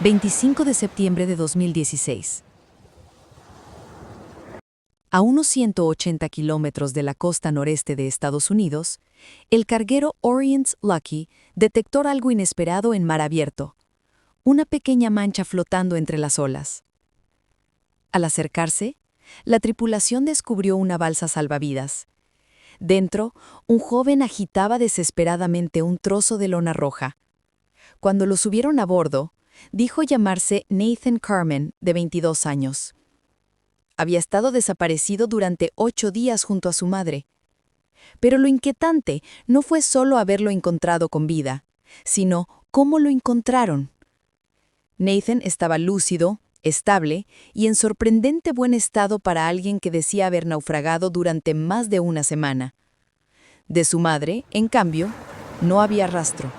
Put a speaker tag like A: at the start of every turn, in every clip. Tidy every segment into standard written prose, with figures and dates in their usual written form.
A: 25 de septiembre de 2016. A unos 180 kilómetros de la costa noreste de Estados Unidos, el carguero Orient's Lucky detectó algo inesperado en mar abierto, una pequeña mancha flotando entre las olas. Al acercarse, la tripulación descubrió una balsa salvavidas. Dentro, un joven agitaba desesperadamente un trozo de lona roja. Cuando lo subieron a bordo, dijo llamarse Nathan Carmen, de 22 años. Había estado desaparecido durante 8 días junto a su madre. Pero lo inquietante no fue solo haberlo encontrado con vida, sino cómo lo encontraron. Nathan estaba lúcido, estable y en sorprendente buen estado para alguien que decía haber naufragado durante más de una semana. De su madre, en cambio, no había rastro.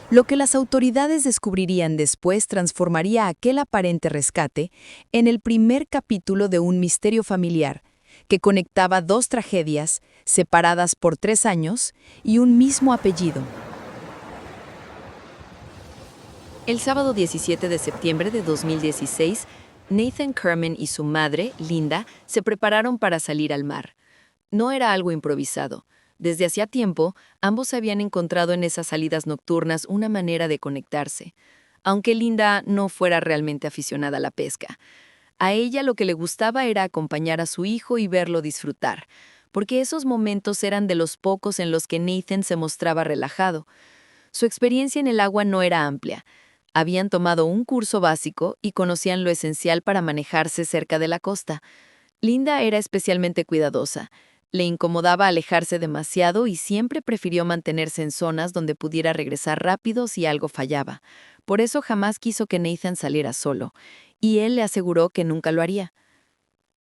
A: Lo que las autoridades descubrirían después transformaría aquel aparente rescate en el primer capítulo de un misterio familiar que conectaba dos tragedias separadas por 3 años y un mismo apellido. El sábado 17 de septiembre de 2016, Nathan Carmen y su madre, Linda, se prepararon para salir al mar. No era algo improvisado. Desde hacía tiempo, ambos habían encontrado en esas salidas nocturnas una manera de conectarse, aunque Linda no fuera realmente aficionada a la pesca. A ella lo que le gustaba era acompañar a su hijo y verlo disfrutar, porque esos momentos eran de los pocos en los que Nathan se mostraba relajado. Su experiencia en el agua no era amplia. Habían tomado un curso básico y conocían lo esencial para manejarse cerca de la costa. Linda era especialmente cuidadosa. Le incomodaba alejarse demasiado y siempre prefirió mantenerse en zonas donde pudiera regresar rápido si algo fallaba. Por eso jamás quiso que Nathan saliera solo, y él le aseguró que nunca lo haría.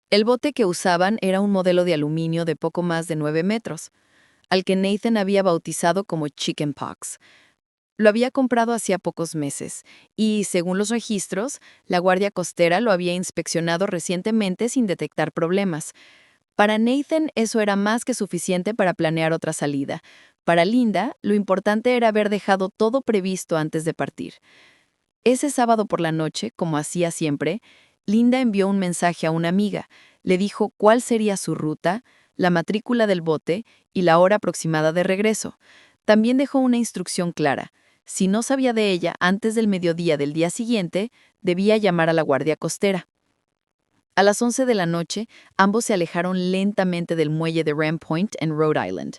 A: El bote que usaban era un modelo de aluminio de poco más de 9 metros, al que Nathan había bautizado como Chicken Pox. Lo había comprado hacía pocos meses, y, según los registros, la Guardia Costera lo había inspeccionado recientemente sin detectar problemas. Para Nathan eso era más que suficiente para planear otra salida. Para Linda, lo importante era haber dejado todo previsto antes de partir. Ese sábado por la noche, como hacía siempre, Linda envió un mensaje a una amiga. Le dijo cuál sería su ruta, la matrícula del bote y la hora aproximada de regreso. También dejó una instrucción clara. Si no sabía de ella antes del mediodía del día siguiente, debía llamar a la Guardia Costera. A las 11 de la noche, ambos se alejaron lentamente del muelle de Ram Point en Rhode Island.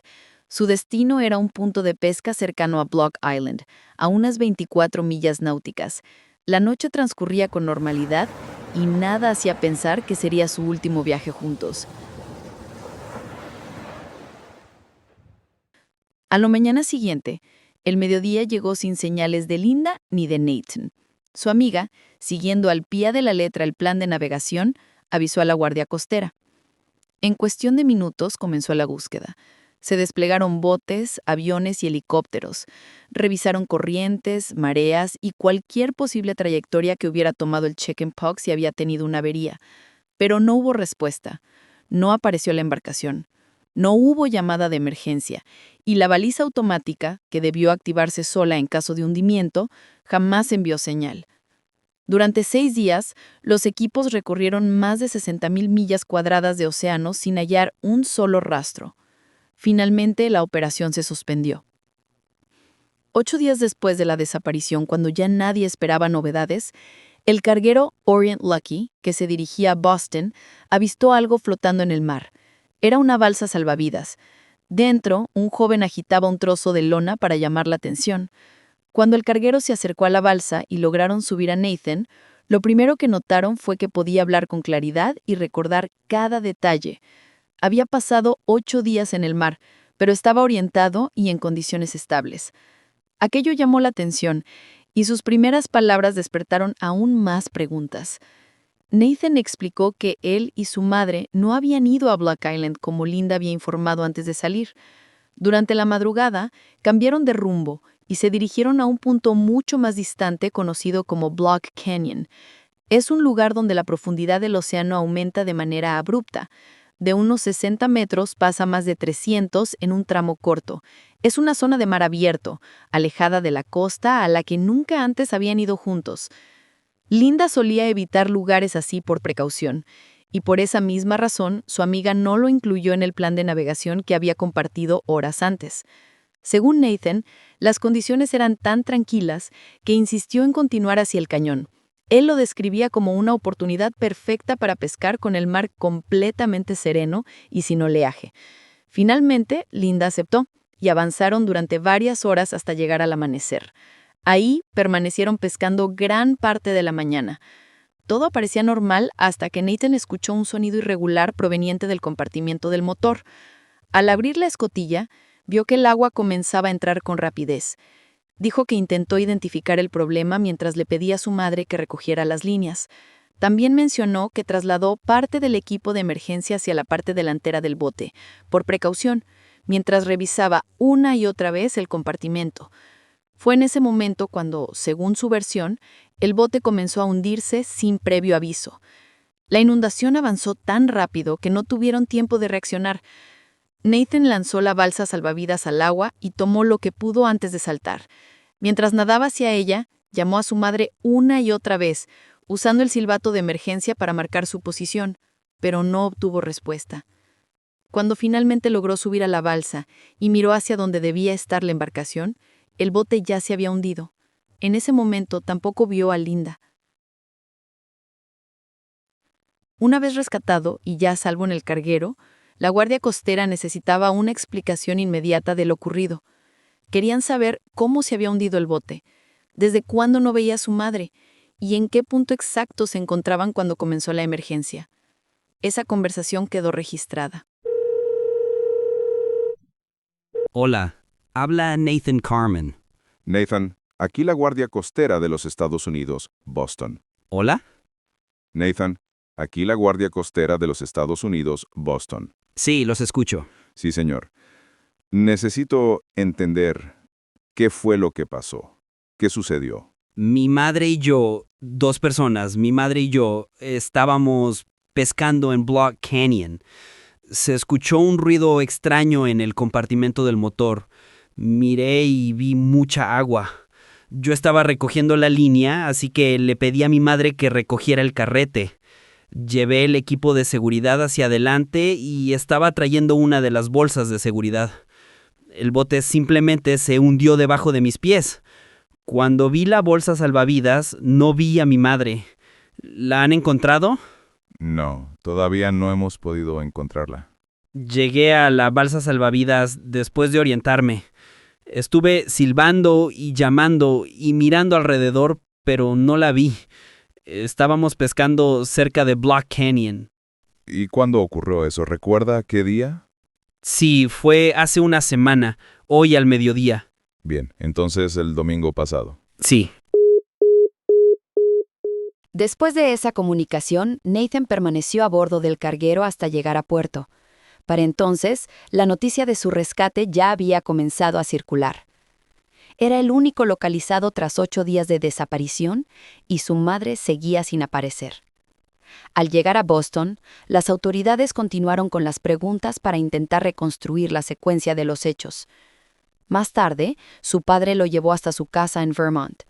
A: Su destino era un punto de pesca cercano a Block Island, a unas 24 millas náuticas. La noche transcurría con normalidad y nada hacía pensar que sería su último viaje juntos. A la mañana siguiente, el mediodía llegó sin señales de Linda ni de Nathan. Su amiga, siguiendo al pie de la letra el plan de navegación, avisó a la Guardia Costera. En cuestión de minutos comenzó la búsqueda. Se desplegaron botes, aviones y helicópteros. Revisaron corrientes, mareas y cualquier posible trayectoria que hubiera tomado el Chicken Pox si había tenido una avería. Pero no hubo respuesta. No apareció la embarcación. No hubo llamada de emergencia. Y la baliza automática, que debió activarse sola en caso de hundimiento, jamás envió señal. Durante 6 días, los equipos recorrieron más de 60,000 millas cuadradas de océano sin hallar un solo rastro. Finalmente, la operación se suspendió. 8 días después de la desaparición, cuando ya nadie esperaba novedades, el carguero Orient Lucky, que se dirigía a Boston, avistó algo flotando en el mar. Era una balsa salvavidas. Dentro, un joven agitaba un trozo de lona para llamar la atención. Cuando el carguero se acercó a la balsa y lograron subir a Nathan, lo primero que notaron fue que podía hablar con claridad y recordar cada detalle. Había pasado 8 días en el mar, pero estaba orientado y en condiciones estables. Aquello llamó la atención, y sus primeras palabras despertaron aún más preguntas. Nathan explicó que él y su madre no habían ido a Block Island como Linda había informado antes de salir. Durante la madrugada, cambiaron de rumbo y se dirigieron a un punto mucho más distante conocido como Block Canyon. Es un lugar donde la profundidad del océano aumenta de manera abrupta. De unos 60 metros pasa a más de 300 en un tramo corto. Es una zona de mar abierto, alejada de la costa a la que nunca antes habían ido juntos. Linda solía evitar lugares así por precaución, y por esa misma razón su amiga no lo incluyó en el plan de navegación que había compartido horas antes. Según Nathan, las condiciones eran tan tranquilas que insistió en continuar hacia el cañón. Él lo describía como una oportunidad perfecta para pescar con el mar completamente sereno y sin oleaje. Finalmente, Linda aceptó y avanzaron durante varias horas hasta llegar al amanecer. Ahí permanecieron pescando gran parte de la mañana. Todo parecía normal hasta que Nathan escuchó un sonido irregular proveniente del compartimiento del motor. Al abrir la escotilla, vio que el agua comenzaba a entrar con rapidez. Dijo que intentó identificar el problema mientras le pedía a su madre que recogiera las líneas. También mencionó que trasladó parte del equipo de emergencia hacia la parte delantera del bote, por precaución, mientras revisaba una y otra vez el compartimento. Fue en ese momento cuando, según su versión, el bote comenzó a hundirse sin previo aviso. La inundación avanzó tan rápido que no tuvieron tiempo de reaccionar. Nathan lanzó la balsa salvavidas al agua y tomó lo que pudo antes de saltar. Mientras nadaba hacia ella, llamó a su madre una y otra vez, usando el silbato de emergencia para marcar su posición, pero no obtuvo respuesta. Cuando finalmente logró subir a la balsa y miró hacia donde debía estar la embarcación, el bote ya se había hundido. En ese momento tampoco vio a Linda. Una vez rescatado y ya a salvo en el carguero, la Guardia Costera necesitaba una explicación inmediata de lo ocurrido. Querían saber cómo se había hundido el bote, desde cuándo no veía a su madre y en qué punto exacto se encontraban cuando comenzó la emergencia. Esa conversación quedó registrada.
B: Hola, habla Nathan Carmen.
C: Nathan, aquí la Guardia Costera de los Estados Unidos, Boston.
B: ¿Hola?
C: Nathan, aquí la Guardia Costera de los Estados Unidos, Boston.
B: Sí, los escucho.
C: Sí, señor. Necesito entender qué fue lo que pasó. ¿Qué sucedió?
B: Mi madre y yo, dos personas, mi madre y yo, estábamos pescando en Block Canyon. Se escuchó un ruido extraño en el compartimento del motor. Miré y vi mucha agua. Yo estaba recogiendo la línea, así que le pedí a mi madre que recogiera el carrete. Llevé el equipo de seguridad hacia adelante y estaba trayendo una de las bolsas de seguridad. El bote simplemente se hundió debajo de mis pies. Cuando vi la bolsa salvavidas, no vi a mi madre. ¿La han encontrado?
C: No, todavía no hemos podido encontrarla.
B: Llegué a la balsa salvavidas después de orientarme. Estuve silbando y llamando y mirando alrededor, pero no la vi. Estábamos pescando cerca de Block Canyon.
C: ¿Y cuándo ocurrió eso? ¿Recuerda qué día?
B: Sí, fue hace una semana, hoy al mediodía.
C: Bien, entonces el domingo pasado.
B: Sí.
A: Después de esa comunicación, Nathan permaneció a bordo del carguero hasta llegar a puerto. Para entonces, la noticia de su rescate ya había comenzado a circular. Era el único localizado tras 8 días de desaparición y su madre seguía sin aparecer. Al llegar a Boston, las autoridades continuaron con las preguntas para intentar reconstruir la secuencia de los hechos. Más tarde, su padre lo llevó hasta su casa en Vermont.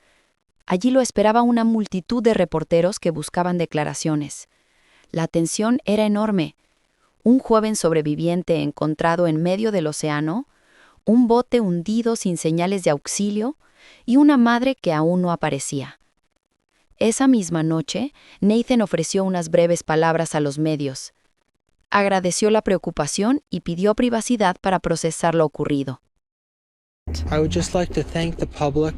A: Allí lo esperaba una multitud de reporteros que buscaban declaraciones. La tensión era enorme. Un joven sobreviviente encontrado en medio del océano, un bote hundido sin señales de auxilio y una madre que aún no aparecía. Esa misma noche, Nathan ofreció unas breves palabras a los medios. Agradeció la preocupación y pidió privacidad para procesar lo ocurrido.
D: I would just like to thank the public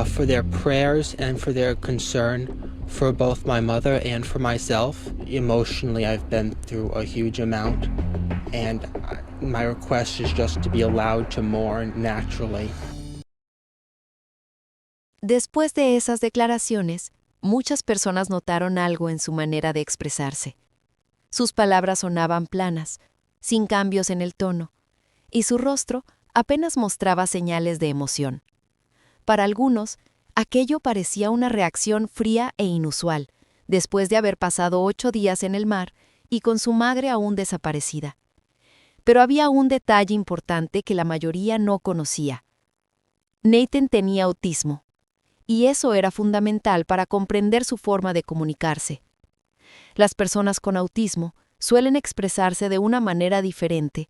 D: for their prayers and for their concern for both my mother and for myself. Emotionally, I've been through a huge amount, and my request is just to be allowed to mourn naturally.
A: Después de esas declaraciones, muchas personas notaron algo en su manera de expresarse. Sus palabras sonaban planas, sin cambios en el tono, y su rostro apenas mostraba señales de emoción. Para algunos, aquello parecía una reacción fría e inusual, después de haber pasado 8 días en el mar y con su madre aún desaparecida. Pero había un detalle importante que la mayoría no conocía. Nathan tenía autismo, y eso era fundamental para comprender su forma de comunicarse. Las personas con autismo suelen expresarse de una manera diferente.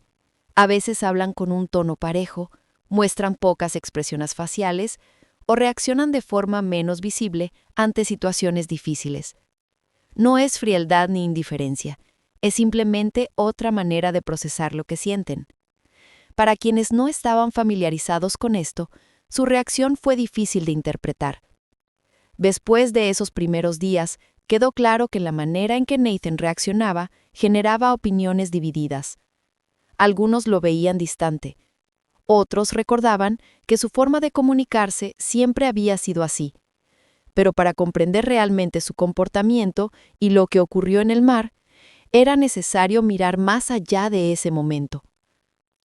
A: A veces hablan con un tono parejo, muestran pocas expresiones faciales o reaccionan de forma menos visible ante situaciones difíciles. No es frialdad ni indiferencia, es simplemente otra manera de procesar lo que sienten. Para quienes no estaban familiarizados con esto, su reacción fue difícil de interpretar. Después de esos primeros días, quedó claro que la manera en que Nathan reaccionaba generaba opiniones divididas. Algunos lo veían distante. Otros recordaban que su forma de comunicarse siempre había sido así. Pero para comprender realmente su comportamiento y lo que ocurrió en el mar, era necesario mirar más allá de ese momento.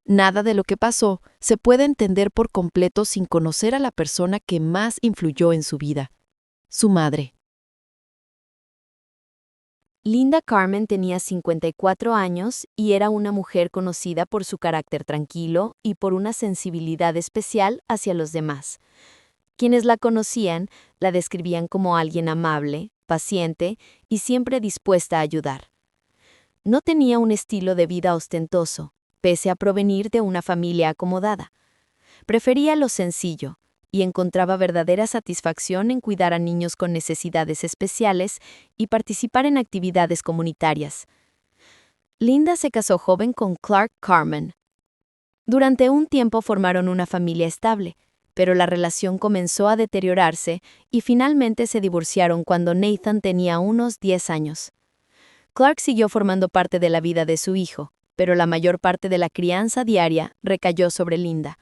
A: Nada de lo que pasó se puede entender por completo sin conocer a la persona que más influyó en su vida, su madre. Linda Carmen tenía 54 años y era una mujer conocida por su carácter tranquilo y por una sensibilidad especial hacia los demás. Quienes la conocían la describían como alguien amable, paciente y siempre dispuesta a ayudar. No tenía un estilo de vida ostentoso, pese a provenir de una familia acomodada. Prefería lo sencillo y encontraba verdadera satisfacción en cuidar a niños con necesidades especiales y participar en actividades comunitarias. Linda se casó joven con Clark Carmen. Durante un tiempo formaron una familia estable, pero la relación comenzó a deteriorarse y finalmente se divorciaron cuando Nathan tenía unos 10 años. Clark siguió formando parte de la vida de su hijo, pero la mayor parte de la crianza diaria recayó sobre Linda.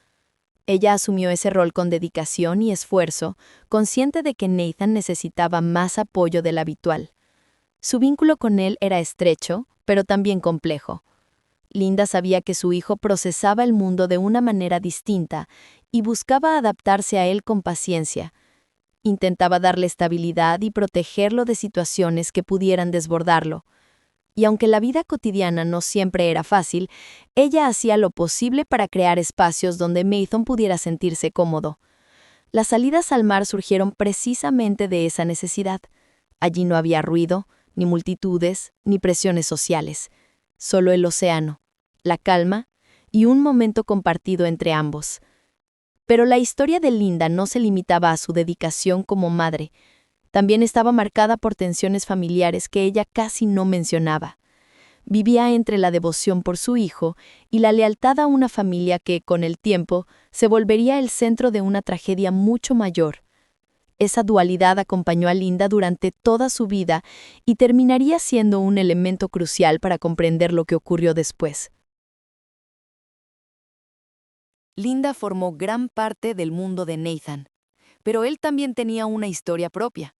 A: Ella asumió ese rol con dedicación y esfuerzo, consciente de que Nathan necesitaba más apoyo del habitual. Su vínculo con él era estrecho, pero también complejo. Linda sabía que su hijo procesaba el mundo de una manera distinta y buscaba adaptarse a él con paciencia. Intentaba darle estabilidad y protegerlo de situaciones que pudieran desbordarlo. Y aunque la vida cotidiana no siempre era fácil, ella hacía lo posible para crear espacios donde Nathan pudiera sentirse cómodo. Las salidas al mar surgieron precisamente de esa necesidad. Allí no había ruido, ni multitudes, ni presiones sociales. Solo el océano, la calma y un momento compartido entre ambos. Pero la historia de Linda no se limitaba a su dedicación como madre. También estaba marcada por tensiones familiares que ella casi no mencionaba. Vivía entre la devoción por su hijo y la lealtad a una familia que, con el tiempo, se volvería el centro de una tragedia mucho mayor. Esa dualidad acompañó a Linda durante toda su vida y terminaría siendo un elemento crucial para comprender lo que ocurrió después. Linda formó gran parte del mundo de Nathan, pero él también tenía una historia propia.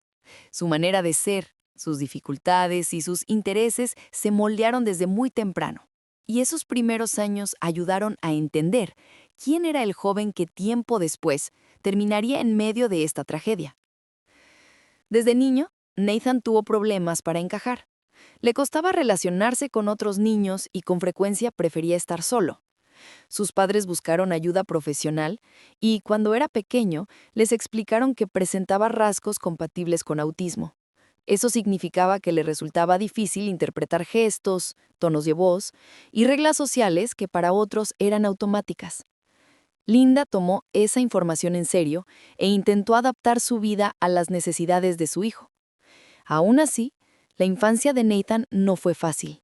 A: Su manera de ser, sus dificultades y sus intereses se moldearon desde muy temprano, y esos primeros años ayudaron a entender quién era el joven que tiempo después terminaría en medio de esta tragedia. Desde niño, Nathan tuvo problemas para encajar. Le costaba relacionarse con otros niños y con frecuencia prefería estar solo. Sus padres buscaron ayuda profesional y, cuando era pequeño, les explicaron que presentaba rasgos compatibles con autismo. Eso significaba que le resultaba difícil interpretar gestos, tonos de voz y reglas sociales que para otros eran automáticas. Linda tomó esa información en serio e intentó adaptar su vida a las necesidades de su hijo. Aún así, la infancia de Nathan no fue fácil.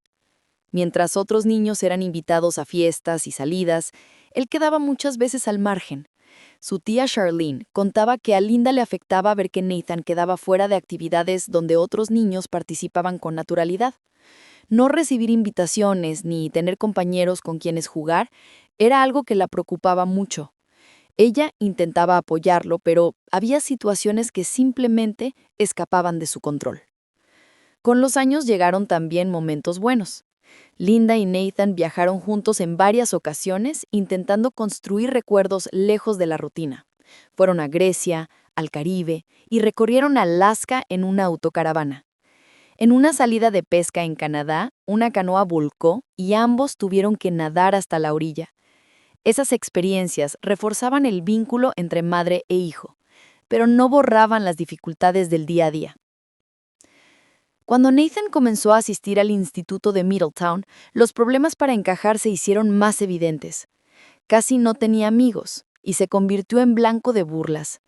A: Mientras otros niños eran invitados a fiestas y salidas, él quedaba muchas veces al margen. Su tía Charlene contaba que a Linda le afectaba ver que Nathan quedaba fuera de actividades donde otros niños participaban con naturalidad. No recibir invitaciones ni tener compañeros con quienes jugar era algo que la preocupaba mucho. Ella intentaba apoyarlo, pero había situaciones que simplemente escapaban de su control. Con los años llegaron también momentos buenos. Linda y Nathan viajaron juntos en varias ocasiones intentando construir recuerdos lejos de la rutina. Fueron a Grecia, al Caribe y recorrieron Alaska en una autocaravana. En una salida de pesca en Canadá, una canoa volcó y ambos tuvieron que nadar hasta la orilla. Esas experiencias reforzaban el vínculo entre madre e hijo, pero no borraban las dificultades del día a día. Cuando Nathan comenzó a asistir al instituto de Middletown, los problemas para encajar se hicieron más evidentes. Casi no tenía amigos y se convirtió en blanco de burlas.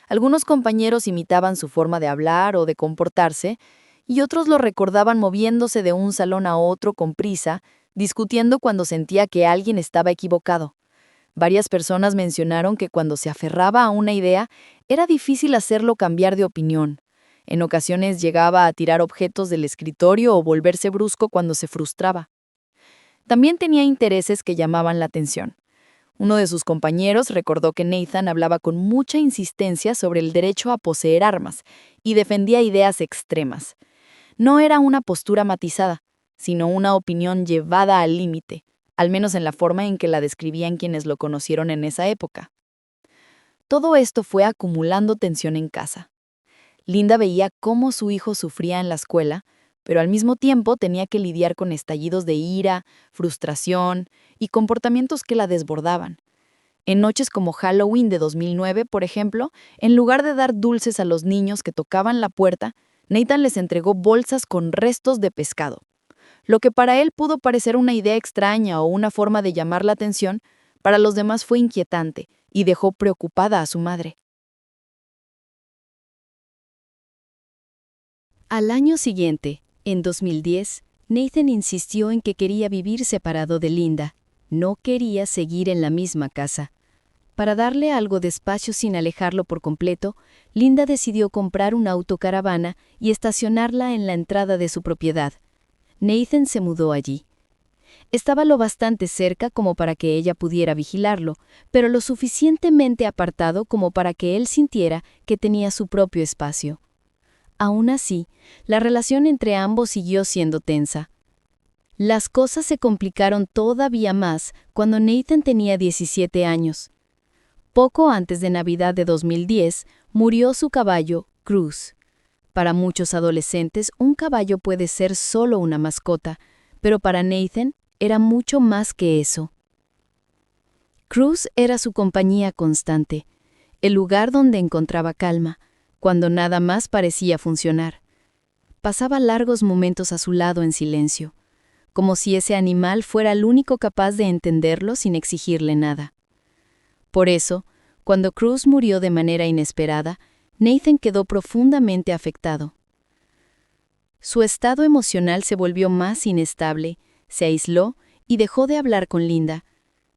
A: Algunos compañeros imitaban su forma de hablar o de comportarse, y otros lo recordaban moviéndose de un salón a otro con prisa, discutiendo cuando sentía que alguien estaba equivocado. Varias personas mencionaron que cuando se aferraba a una idea, era difícil hacerlo cambiar de opinión. En ocasiones llegaba a tirar objetos del escritorio o volverse brusco cuando se frustraba. También tenía intereses que llamaban la atención. Uno de sus compañeros recordó que Nathan hablaba con mucha insistencia sobre el derecho a poseer armas y defendía ideas extremas. No era una postura matizada, sino una opinión llevada al límite, al menos en la forma en que la describían quienes lo conocieron en esa época. Todo esto fue acumulando tensión en casa. Linda veía cómo su hijo sufría en la escuela, pero al mismo tiempo tenía que lidiar con estallidos de ira, frustración y comportamientos que la desbordaban. En noches como Halloween de 2009, por ejemplo, en lugar de dar dulces a los niños que tocaban la puerta, Nathan les entregó bolsas con restos de pescado. Lo que para él pudo parecer una idea extraña o una forma de llamar la atención, para los demás fue inquietante y dejó preocupada a su madre. Al año siguiente, en 2010, Nathan insistió en que quería vivir separado de Linda. No quería seguir en la misma casa. Para darle algo de espacio sin alejarlo por completo, Linda decidió comprar una autocaravana y estacionarla en la entrada de su propiedad. Nathan se mudó allí. Estaba lo bastante cerca como para que ella pudiera vigilarlo, pero lo suficientemente apartado como para que él sintiera que tenía su propio espacio. Aún así, la relación entre ambos siguió siendo tensa. Las cosas se complicaron todavía más cuando Nathan tenía 17 años. Poco antes de Navidad de 2010, murió su caballo, Cruz. Para muchos adolescentes, un caballo puede ser solo una mascota, pero para Nathan era mucho más que eso. Cruz era su compañía constante, el lugar donde encontraba calma, cuando nada más parecía funcionar. Pasaba largos momentos a su lado en silencio, como si ese animal fuera el único capaz de entenderlo sin exigirle nada. Por eso, cuando Cruz murió de manera inesperada, Nathan quedó profundamente afectado. Su estado emocional se volvió más inestable, se aisló y dejó de hablar con Linda.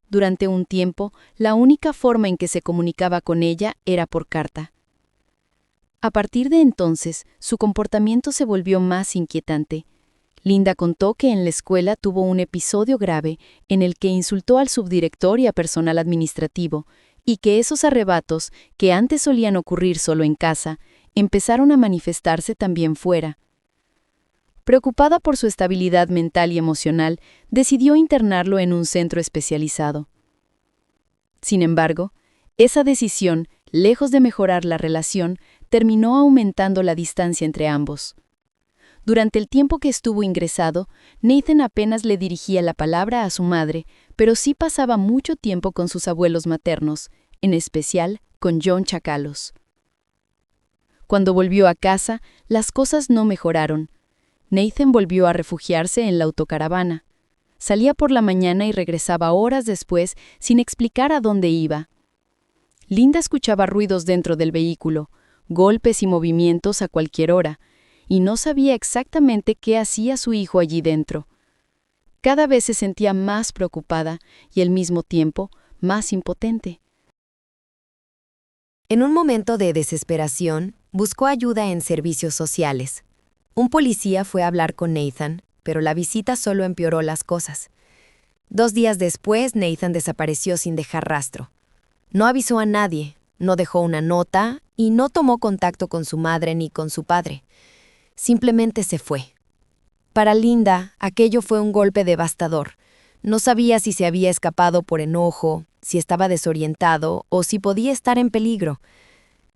A: Durante un tiempo, la única forma en que se comunicaba con ella era por carta. A partir de entonces, su comportamiento se volvió más inquietante. Linda contó que en la escuela tuvo un episodio grave en el que insultó al subdirector y a personal administrativo, y que esos arrebatos, que antes solían ocurrir solo en casa, empezaron a manifestarse también fuera. Preocupada por su estabilidad mental y emocional, decidió internarlo en un centro especializado. Sin embargo, esa decisión, lejos de mejorar la relación, terminó aumentando la distancia entre ambos. Durante el tiempo que estuvo ingresado, Nathan apenas le dirigía la palabra a su madre, pero sí pasaba mucho tiempo con sus abuelos maternos, en especial con John Chacalos. Cuando volvió a casa, las cosas no mejoraron. Nathan volvió a refugiarse en la autocaravana. Salía por la mañana y regresaba horas después sin explicar a dónde iba. Linda escuchaba ruidos dentro del vehículo, golpes y movimientos a cualquier hora, y no sabía exactamente qué hacía su hijo allí dentro. Cada vez se sentía más preocupada y al mismo tiempo más impotente.
E: En un momento de desesperación, buscó ayuda en servicios sociales. Un policía fue a hablar con Nathan, pero la visita solo empeoró las cosas. 2 días después, Nathan desapareció sin dejar rastro. No avisó a nadie, no dejó una nota y no tomó contacto con su madre ni con su padre. Simplemente se fue. Para Linda, aquello fue un golpe devastador. No sabía si se había escapado por enojo, si estaba desorientado o si podía estar en peligro.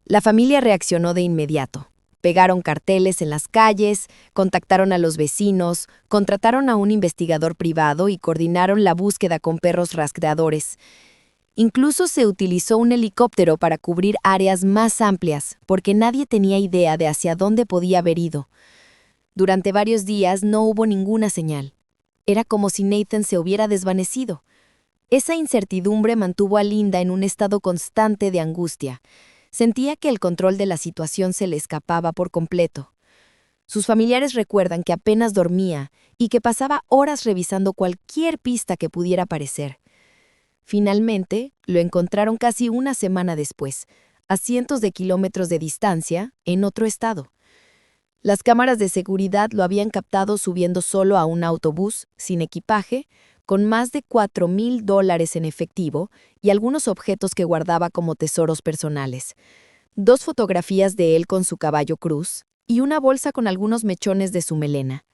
E: La familia reaccionó de inmediato. Pegaron carteles en las calles, contactaron a los vecinos, contrataron a un investigador privado y coordinaron la búsqueda con perros rastreadores. Incluso se utilizó un helicóptero para cubrir áreas más amplias, porque nadie tenía idea de hacia dónde podía haber ido. Durante varios días no hubo ninguna señal. Era como si Nathan se hubiera desvanecido. Esa incertidumbre mantuvo a Linda en un estado constante de angustia. Sentía que el control de la situación se le escapaba por completo. Sus familiares recuerdan que apenas dormía y que pasaba horas revisando cualquier pista que pudiera aparecer. Finalmente, lo encontraron casi una semana después, a cientos de kilómetros de distancia, en otro estado. Las cámaras de seguridad lo habían captado subiendo solo a un autobús, sin equipaje, con más de $4,000 en efectivo y algunos objetos que guardaba como tesoros personales. 2 fotografías de él con su caballo cruz y una bolsa con algunos mechones de su melena.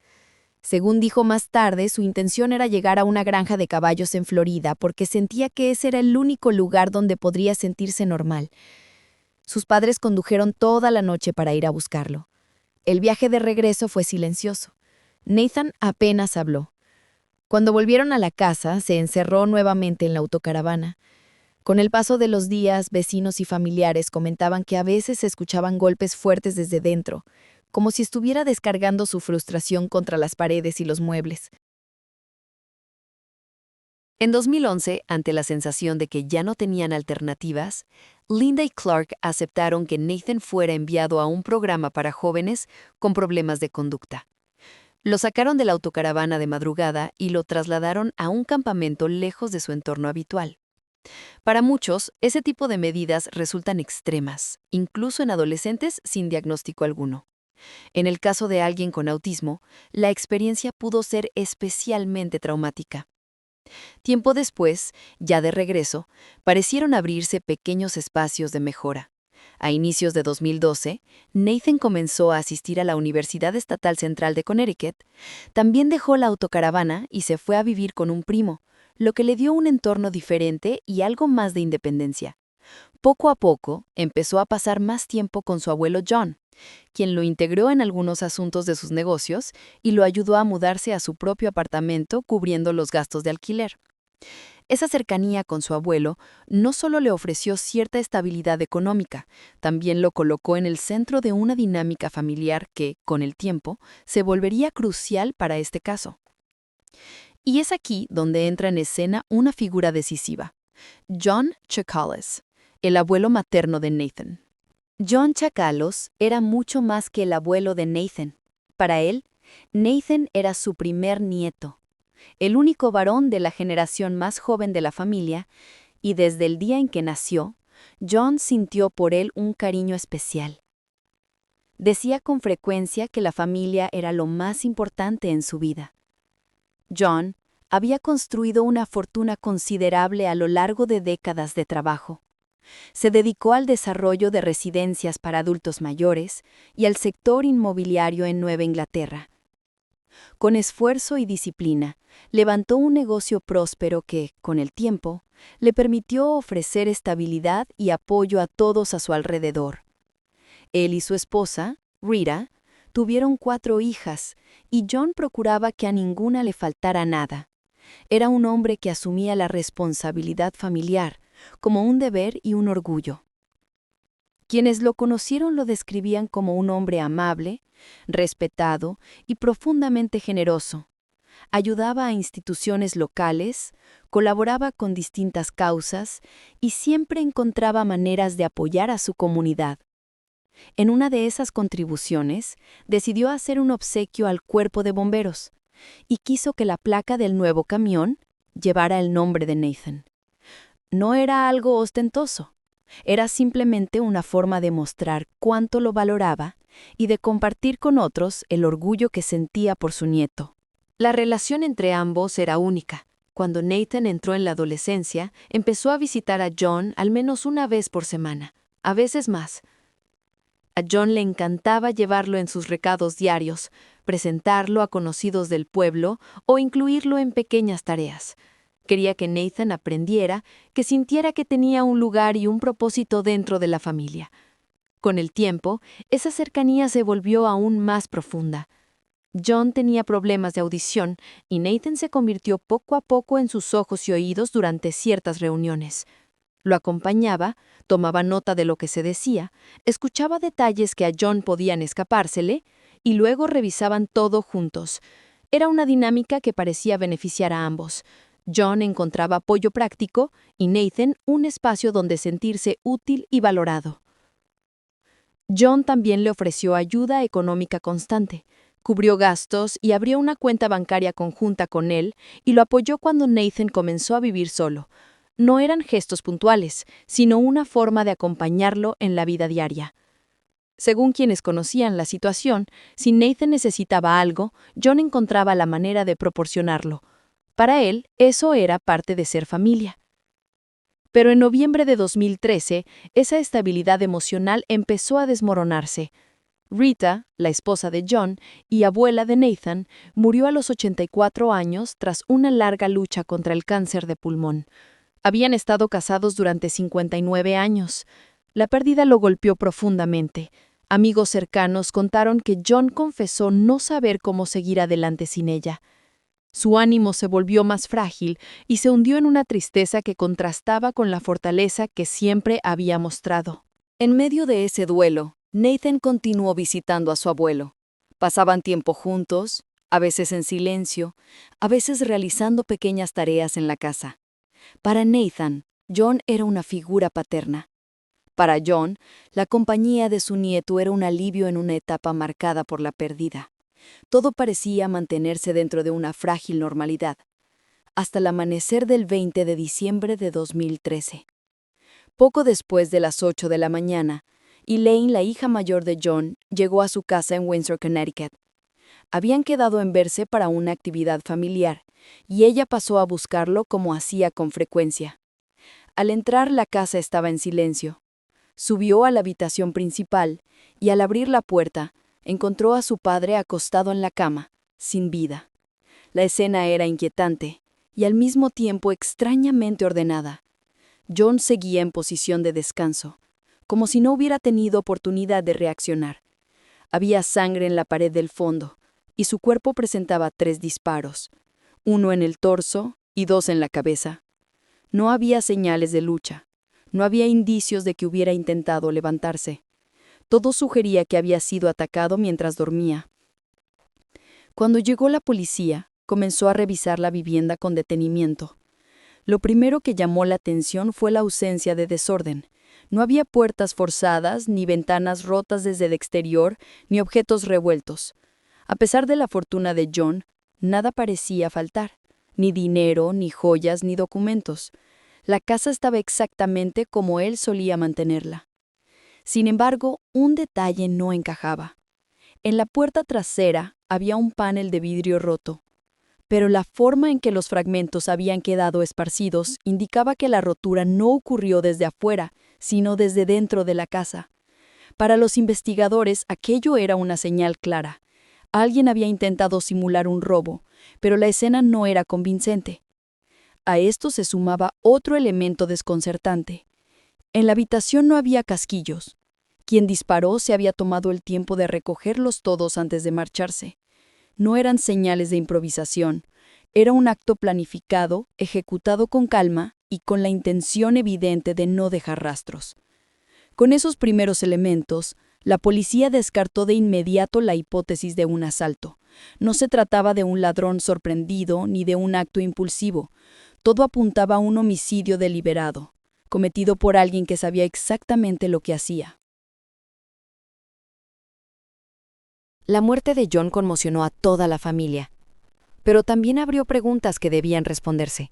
E: Según dijo más tarde, su intención era llegar a una granja de caballos en Florida porque sentía que ese era el único lugar donde podría sentirse normal. Sus padres condujeron toda la noche para ir a buscarlo. El viaje de regreso fue silencioso. Nathan apenas habló. Cuando volvieron a la casa, se encerró nuevamente en la autocaravana. Con el paso de los días, vecinos y familiares comentaban que a veces se escuchaban golpes fuertes desde dentro, como si estuviera descargando su frustración contra las paredes y los muebles.
A: En 2011, ante la sensación de que ya no tenían alternativas, Linda y Clark aceptaron que Nathan fuera enviado a un programa para jóvenes con problemas de conducta. Lo sacaron de la autocaravana de madrugada y lo trasladaron a un campamento lejos de su entorno habitual. Para muchos, ese tipo de medidas resultan extremas, incluso en adolescentes sin diagnóstico alguno. En el caso de alguien con autismo, la experiencia pudo ser especialmente traumática. Tiempo después, ya de regreso, parecieron abrirse pequeños espacios de mejora. A inicios de 2012, Nathan comenzó a asistir a la Universidad Estatal Central de Connecticut. También dejó la autocaravana y se fue a vivir con un primo, lo que le dio un entorno diferente y algo más de independencia. Poco a poco, empezó a pasar más tiempo con su abuelo John, quien lo integró en algunos asuntos de sus negocios y lo ayudó a mudarse a su propio apartamento cubriendo los gastos de alquiler. Esa cercanía con su abuelo no solo le ofreció cierta estabilidad económica, también lo colocó en el centro de una dinámica familiar que, con el tiempo, se volvería crucial para este caso. Y es aquí donde entra en escena una figura decisiva: John Chakalos, el abuelo materno de Nathan. John Chakalos era mucho más que el abuelo de Nathan. Para él, Nathan era su primer nieto, el único varón de la generación más joven de la familia, y desde el día en que nació, John sintió por él un cariño especial. Decía con frecuencia que la familia era lo más importante en su vida. John había construido una fortuna considerable a lo largo de décadas de trabajo. Se dedicó al desarrollo de residencias para adultos mayores y al sector inmobiliario en Nueva Inglaterra. Con esfuerzo y disciplina, levantó un negocio próspero que, con el tiempo, le permitió ofrecer estabilidad y apoyo a todos a su alrededor. Él y su esposa, Rita, tuvieron 4 hijas, y John procuraba que a ninguna le faltara nada. Era un hombre que asumía la responsabilidad familiar como un deber y un orgullo. Quienes lo conocieron lo describían como un hombre amable, respetado y profundamente generoso. Ayudaba a instituciones locales, colaboraba con distintas causas y siempre encontraba maneras de apoyar a su comunidad. En una de esas contribuciones, decidió hacer un obsequio al cuerpo de bomberos y quiso que la placa del nuevo camión llevara el nombre de Nathan. No era algo ostentoso, era simplemente una forma de mostrar cuánto lo valoraba y de compartir con otros el orgullo que sentía por su nieto. La relación entre ambos era única. Cuando Nathan entró en la adolescencia, empezó a visitar a John al menos una vez por semana, a veces más. A John le encantaba llevarlo en sus recados diarios, presentarlo a conocidos del pueblo o incluirlo en pequeñas tareas. Quería que Nathan aprendiera, que sintiera que tenía un lugar y un propósito dentro de la familia. Con el tiempo, esa cercanía se volvió aún más profunda. John tenía problemas de audición y Nathan se convirtió poco a poco en sus ojos y oídos durante ciertas reuniones. Lo acompañaba, tomaba nota de lo que se decía, escuchaba detalles que a John podían escapársele y luego revisaban todo juntos. Era una dinámica que parecía beneficiar a ambos. John encontraba apoyo práctico y Nathan un espacio donde sentirse útil y valorado. John también le ofreció ayuda económica constante. Cubrió gastos y abrió una cuenta bancaria conjunta con él y lo apoyó cuando Nathan comenzó a vivir solo. No eran gestos puntuales, sino una forma de acompañarlo en la vida diaria. Según quienes conocían la situación, si Nathan necesitaba algo, John encontraba la manera de proporcionarlo. Para él, eso era parte de ser familia. Pero en noviembre de 2013, esa estabilidad emocional empezó a desmoronarse. Rita, la esposa de John y abuela de Nathan, murió a los 84 años tras una larga lucha contra el cáncer de pulmón. Habían estado casados durante 59 años. La pérdida lo golpeó profundamente. Amigos cercanos contaron que John confesó no saber cómo seguir adelante sin ella. Su ánimo se volvió más frágil y se hundió en una tristeza que contrastaba con la fortaleza que siempre había mostrado. En medio de ese duelo, Nathan continuó visitando a su abuelo. Pasaban tiempo juntos, a veces en silencio, a veces realizando pequeñas tareas en la casa. Para Nathan, John era una figura paterna. Para John, la compañía de su nieto era un alivio en una etapa marcada por la pérdida. Todo parecía mantenerse dentro de una frágil normalidad, hasta el amanecer del 20 de diciembre de 2013. Poco después de las 8 de la mañana, Elaine, la hija mayor de John, llegó a su casa en Windsor, Connecticut. Habían quedado en verse para una actividad familiar, y ella pasó a buscarlo como hacía con frecuencia. Al entrar, la casa estaba en silencio. Subió a la habitación principal, y al abrir la puerta, encontró a su padre acostado en la cama, sin vida. La escena era inquietante, y al mismo tiempo extrañamente ordenada. John seguía en posición de descanso, como si no hubiera tenido oportunidad de reaccionar. Había sangre en la pared del fondo, y su cuerpo presentaba 3 disparos, 1 en el torso y 2 en la cabeza. No había señales de lucha, no había indicios de que hubiera intentado levantarse. Todo sugería que había sido atacado mientras dormía. Cuando llegó la policía, comenzó a revisar la vivienda con detenimiento. Lo primero que llamó la atención fue la ausencia de desorden. No había puertas forzadas, ni ventanas rotas desde el exterior, ni objetos revueltos. A pesar de la fortuna de John, nada parecía faltar, ni dinero, ni joyas, ni documentos. La casa estaba exactamente como él solía mantenerla. Sin embargo, un detalle no encajaba. En la puerta trasera había un panel de vidrio roto, pero la forma en que los fragmentos habían quedado esparcidos indicaba que la rotura no ocurrió desde afuera, sino desde dentro de la casa. Para los investigadores, aquello era una señal clara. Alguien había intentado simular un robo, pero la escena no era convincente. A esto se sumaba otro elemento desconcertante. En la habitación no había casquillos. Quien disparó se había tomado el tiempo de recogerlos todos antes de marcharse. No eran señales de improvisación. Era un acto planificado, ejecutado con calma y con la intención evidente de no dejar rastros. Con esos primeros elementos, la policía descartó de inmediato la hipótesis de un asalto. No se trataba de un ladrón sorprendido ni de un acto impulsivo. Todo apuntaba a un homicidio deliberado, cometido por alguien que sabía exactamente lo que hacía.
E: La muerte de John conmocionó a toda la familia, pero también abrió preguntas que debían responderse.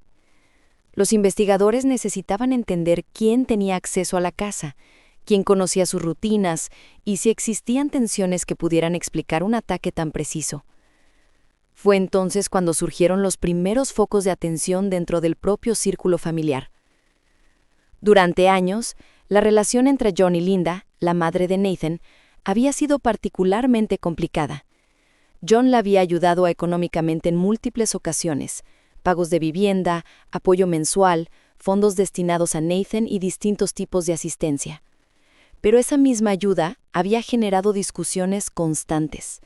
E: Los investigadores necesitaban entender quién tenía acceso a la casa, quién conocía sus rutinas y si existían tensiones que pudieran explicar un ataque tan preciso. Fue entonces cuando surgieron los primeros focos de atención dentro del propio círculo familiar. Durante años, la relación entre John y Linda, la madre de Nathan, había sido particularmente complicada. John la había ayudado económicamente en múltiples ocasiones: pagos de vivienda, apoyo mensual, fondos destinados a Nathan y distintos tipos de asistencia. pero esa misma ayuda había generado discusiones constantes.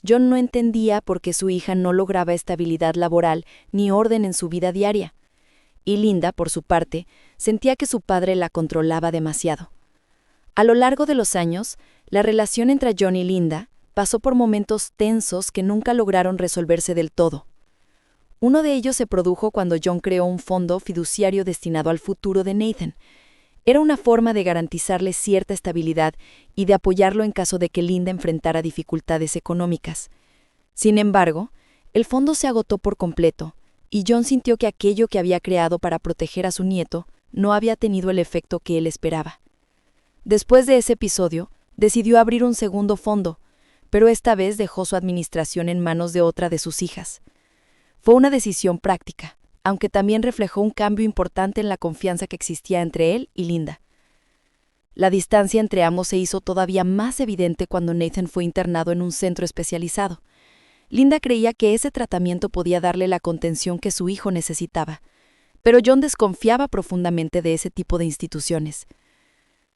E: John no entendía por qué su hija no lograba estabilidad laboral ni orden en su vida diaria. Y Linda, por su parte, sentía que su padre la controlaba demasiado. A lo largo de los años, la relación entre John y Linda pasó por momentos tensos que nunca lograron resolverse del todo. Uno de ellos se produjo cuando John creó un fondo fiduciario destinado al futuro de Nathan. Era una forma de garantizarle cierta estabilidad y de apoyarlo en caso de que Linda enfrentara dificultades económicas. Sin embargo, el fondo se agotó por completo, y John sintió que aquello que había creado para proteger a su nieto no había tenido el efecto que él esperaba. Después de ese episodio, decidió abrir un segundo fondo, pero esta vez dejó su administración en manos de otra de sus hijas. Fue una decisión práctica, aunque también reflejó un cambio importante en la confianza que existía entre él y Linda. La distancia entre ambos se hizo todavía más evidente cuando Nathan fue internado en un centro especializado. Linda creía que ese tratamiento podía darle la contención que su hijo necesitaba, pero John desconfiaba profundamente de ese tipo de instituciones.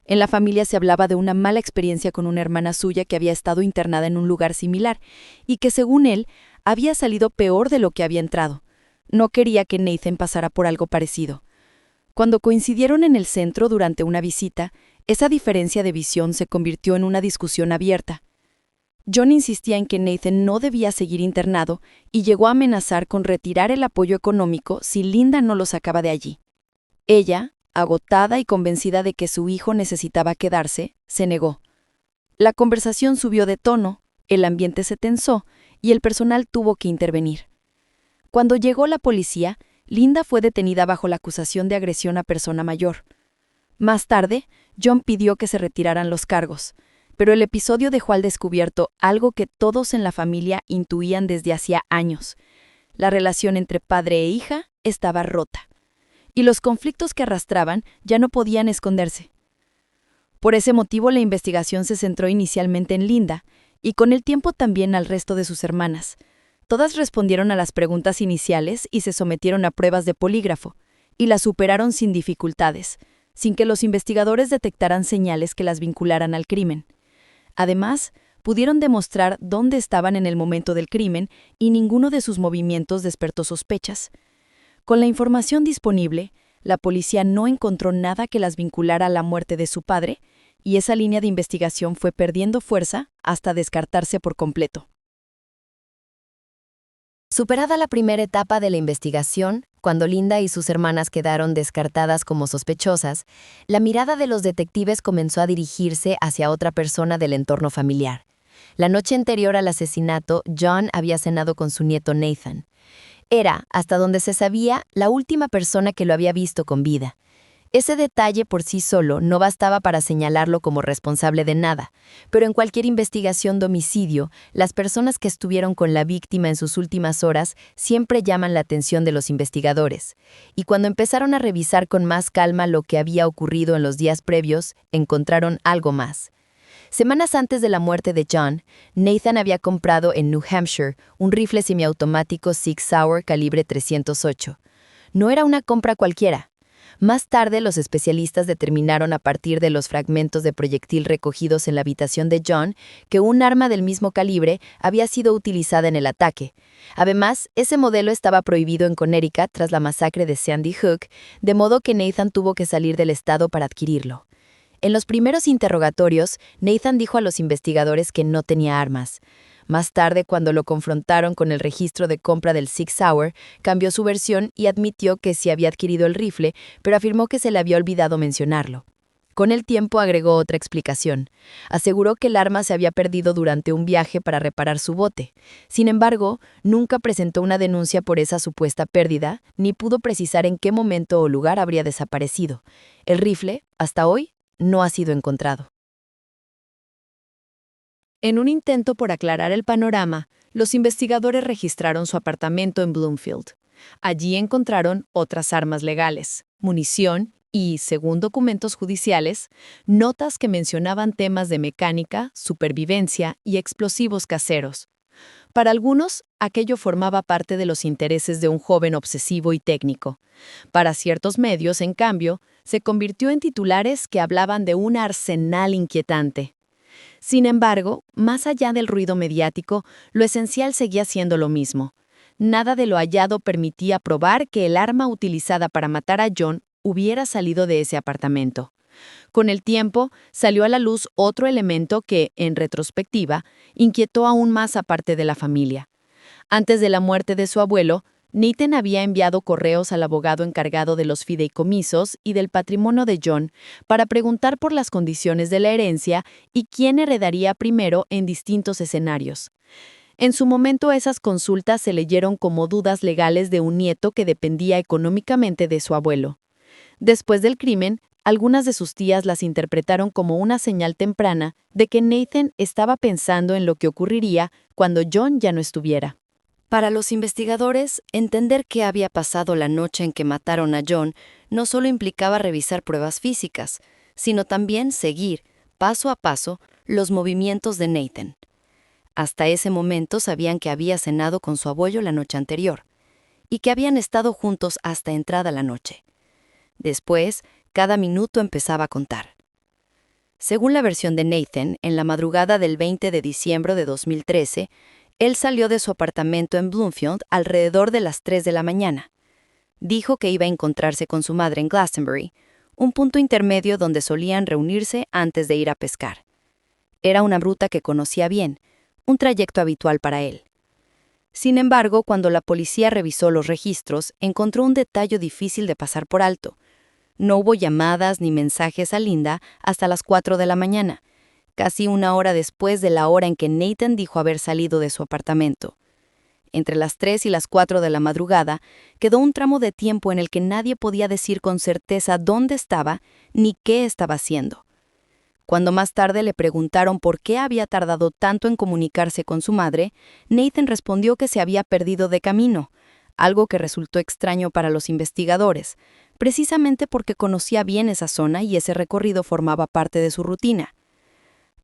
E: En la familia se hablaba de una mala experiencia con una hermana suya que había estado internada en un lugar similar y que, según él, había salido peor de lo que había entrado. No quería que Nathan pasara por algo parecido. Cuando coincidieron en el centro durante una visita, esa diferencia de visión se convirtió en una discusión abierta. John insistía en que Nathan no debía seguir internado y llegó a amenazar con retirar el apoyo económico si Linda no lo sacaba de allí. Ella, agotada y convencida de que su hijo necesitaba quedarse, se negó. La conversación subió de tono, el ambiente se tensó y el personal tuvo que intervenir. Cuando llegó la policía, Linda fue detenida bajo la acusación de agresión a persona mayor. Más tarde, John pidió que se retiraran los cargos, pero el episodio dejó al descubierto algo que todos en la familia intuían desde hacía años. La relación entre padre e hija estaba rota, y los conflictos que arrastraban ya no podían esconderse. Por ese motivo, la investigación se centró inicialmente en Linda, y con el tiempo también al resto de sus hermanas. Todas respondieron a las preguntas iniciales y se sometieron a pruebas de polígrafo, y las superaron sin dificultades, sin que los investigadores detectaran señales que las vincularan al crimen. Además, pudieron demostrar dónde estaban en el momento del crimen y ninguno de sus movimientos despertó sospechas. Con la información disponible, la policía no encontró nada que las vinculara a la muerte de su padre, y esa línea de investigación fue perdiendo fuerza hasta descartarse por completo.
F: Superada la primera etapa de la investigación, cuando Linda y sus hermanas quedaron descartadas como sospechosas, la mirada de los detectives comenzó a dirigirse hacia otra persona del entorno familiar. La noche anterior al asesinato, John había cenado con su nieto Nathan. Era, hasta donde se sabía, la última persona que lo había visto con vida. Ese detalle por sí solo no bastaba para señalarlo como responsable de nada, pero en cualquier investigación de homicidio, las personas que estuvieron con la víctima en sus últimas horas siempre llaman la atención de los investigadores, y cuando empezaron a revisar con más calma lo que había ocurrido en los días previos, encontraron algo más. Semanas antes de la muerte de John, Nathan había comprado en New Hampshire un rifle semiautomático Sig Sauer calibre 308. No era una compra cualquiera. Más tarde, los especialistas determinaron a partir de los fragmentos de proyectil recogidos en la habitación de John que un arma del mismo calibre había sido utilizada en el ataque. Además, ese modelo estaba prohibido en Connecticut tras la masacre de Sandy Hook, de modo que Nathan tuvo que salir del estado para adquirirlo. En los primeros interrogatorios, Nathan dijo a los investigadores que no tenía armas. Más tarde, cuando lo confrontaron con el registro de compra del Sig Sauer, cambió su versión y admitió que sí había adquirido el rifle, pero afirmó que se le había olvidado mencionarlo. Con el tiempo agregó otra explicación. Aseguró que el arma se había perdido durante un viaje para reparar su bote. Sin embargo, nunca presentó una denuncia por esa supuesta pérdida, ni pudo precisar en qué momento o lugar habría desaparecido. El rifle, hasta hoy, no ha sido encontrado.
A: En un intento por aclarar el panorama, los investigadores registraron su apartamento en Bloomfield. Allí encontraron otras armas legales, munición y, según documentos judiciales, notas que mencionaban temas de mecánica, supervivencia y explosivos caseros. Para algunos, aquello formaba parte de los intereses de un joven obsesivo y técnico. Para ciertos medios, en cambio, se convirtió en titulares que hablaban de un arsenal inquietante. Sin embargo, más allá del ruido mediático, lo esencial seguía siendo lo mismo. Nada de lo hallado permitía probar que el arma utilizada para matar a John hubiera salido de ese apartamento. Con el tiempo, salió a la luz otro elemento que, en retrospectiva, inquietó aún más a parte de la familia. Antes de la muerte de su abuelo, Nathan había enviado correos al abogado encargado de los fideicomisos y del patrimonio de John para preguntar por las condiciones de la herencia y quién heredaría primero en distintos escenarios. En su momento, esas consultas se leyeron como dudas legales de un nieto que dependía económicamente de su abuelo. Después del crimen, algunas de sus tías las interpretaron como una señal temprana de que Nathan estaba pensando en lo que ocurriría cuando John ya no estuviera.
F: Para los investigadores, entender qué había pasado la noche en que mataron a John no solo implicaba revisar pruebas físicas, sino también seguir, paso a paso, los movimientos de Nathan. Hasta ese momento sabían que había cenado con su abuelo la noche anterior, y que habían estado juntos hasta entrada la noche. Después, cada minuto empezaba a contar. Según la versión de Nathan, en la madrugada del 20 de diciembre de 2013, él salió de su apartamento en Bloomfield alrededor de las 3 de la mañana. Dijo que iba a encontrarse con su madre en Glastonbury, un punto intermedio donde solían reunirse antes de ir a pescar. Era una ruta que conocía bien, un trayecto habitual para él. Sin embargo, cuando la policía revisó los registros, encontró un detalle difícil de pasar por alto. No hubo llamadas ni mensajes a Linda hasta las 4 de la mañana, casi una hora después de la hora en que Nathan dijo haber salido de su apartamento. Entre las 3 y las 4 de la madrugada, quedó un tramo de tiempo en el que nadie podía decir con certeza dónde estaba ni qué estaba haciendo. Cuando más tarde le preguntaron por qué había tardado tanto en comunicarse con su madre, Nathan respondió que se había perdido de camino, algo que resultó extraño para los investigadores, precisamente porque conocía bien esa zona y ese recorrido formaba parte de su rutina.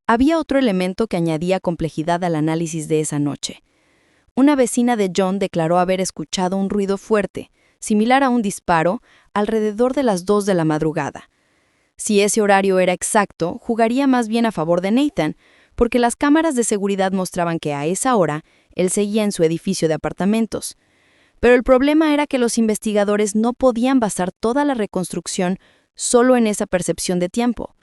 F: Había otro elemento que añadía complejidad al análisis de esa noche. Una vecina de John declaró haber escuchado un ruido fuerte, similar a un disparo, alrededor de las 2 de la madrugada. Si ese horario era exacto, jugaría más bien a favor de Nathan, porque las cámaras de seguridad mostraban que a esa hora él seguía en su edificio de apartamentos. Pero el problema era que los investigadores no podían basar toda la reconstrucción solo en esa percepción de tiempo.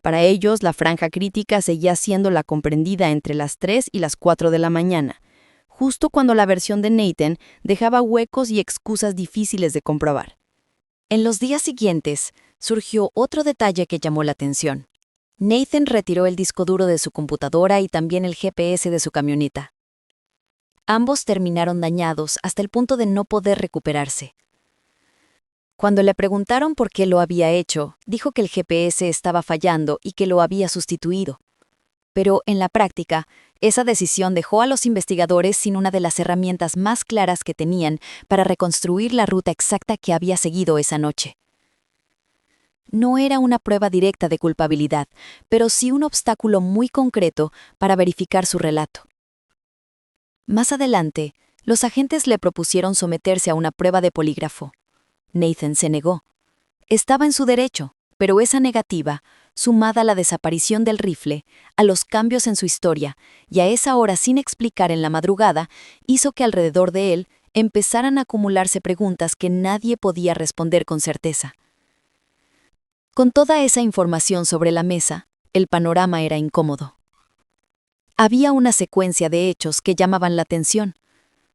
F: Para ellos, la franja crítica seguía siendo la comprendida entre las 3 y las 4 de la mañana, justo cuando la versión de Nathan dejaba huecos y excusas difíciles de comprobar.
E: En los días siguientes, surgió otro detalle que llamó la atención. Nathan retiró el disco duro de su computadora y también el GPS de su camioneta. Ambos terminaron dañados hasta el punto de no poder recuperarse. Cuando le preguntaron por qué lo había hecho, dijo que el GPS estaba fallando y que lo había sustituido. Pero, en la práctica, esa decisión dejó a los investigadores sin una de las herramientas más claras que tenían para reconstruir la ruta exacta que había seguido esa noche. No era una prueba directa de culpabilidad, pero sí un obstáculo muy concreto para verificar su relato. Más adelante, los agentes le propusieron someterse a una prueba de polígrafo. Nathan se negó. Estaba en su derecho, pero esa negativa, sumada a la desaparición del rifle, a los cambios en su historia y a esa hora sin explicar en la madrugada, hizo que alrededor de él empezaran a acumularse preguntas que nadie podía responder con certeza. Con toda esa información sobre la mesa, el panorama era incómodo. Había una secuencia de hechos que llamaban la atención,